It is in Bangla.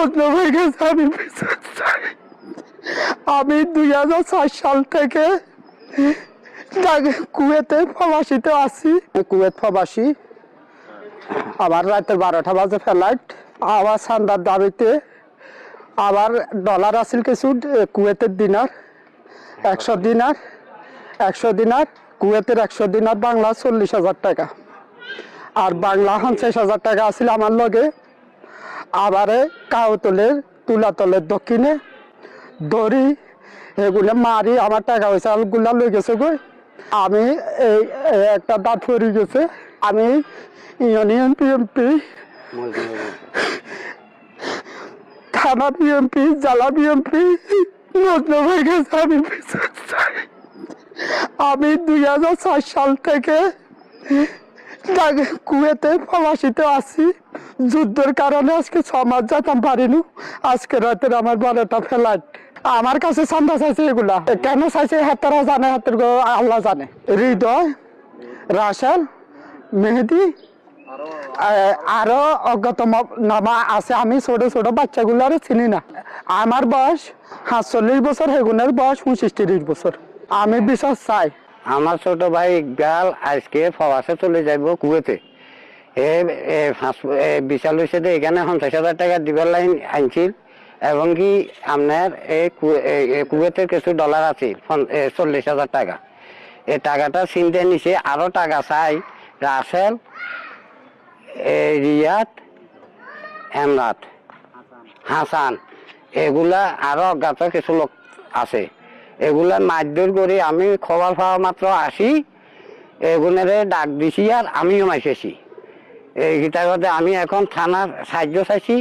মজনু হয়ে গেছে। আমি 2004 সাল থেকে কুয়েতে প্রবাসীতে আছি। কুয়েত প্রবাসী। আবার রাতে 12টা বাজে ফ্লাইট। আবার চান্দার দাবিতে আবার ডলার আছিল কিছু, কুয়েতের দিনার 100 দিনার, 100 দিনার কুয়েতের 100 দিনার বাংলা 40,000 টাকা, আর বাংলা 50,000 টাকা আছিল আমার লগে। আবারে কাউতলের তুলাতলের দক্ষিণে দড়ি এগুলো মারি আমার টাকা হয়েছে গুলা লই গেছে গই। আমি এই একটা দাঁত পড়ে গেছে। আমি ইউনিয়ন বিএমপি, থানা বিএমপি, জেলা বিএমপি মজনু হয়ে গেছে। আমি 2004 সাল থেকে কুয়েতে প্রবাসীতে আছি। যুদ্ধের কারণে আজকে 6 মাস যেতাম পারিনি। আজকে রাতের আমার 12টা ফ্লাইট। আমার কাছে চান্দা চাইছে, এগুলা কেন চাইছে হাতেরা জানে, হাতের আল্লাহ জানে। হৃদয়, রাসেল, মেহেদি, আরো অজ্ঞাত নামা আছে। আমি ছোট ছোট বাচ্চাগুলার চিনি না। আমার বয়স 47 বছর, হেগুনের বয়স 35-30 বছর। আমি বিশ্বাস চাই। আমার ছোট ভাই ইকবাল আজকে প্রবাসে চলে যাইব কুয়েতে। বিশাল হয়েছে এখানে 50,000 টাকা দিবার লাইন আনছিল, এবং কি আপনার কুয়েতের কিছু ডলার আছে 40,000 টাকা। এই টাকাটা চিনতে নিছে। আরো টাকা চাই রাসেল, রিয়াদ, এমরাত, হাসান, এগুলা আরো অজ্ঞাত কিছু লোক আছে। এগুলা মারধর করে আমি খবর পাওয়া মাত্র আসি, এগুলারে ডাক দিছি আর আমিও মাইছেছি। এই গীতাগতে আমি এখন থানার সাহায্য চাইছি।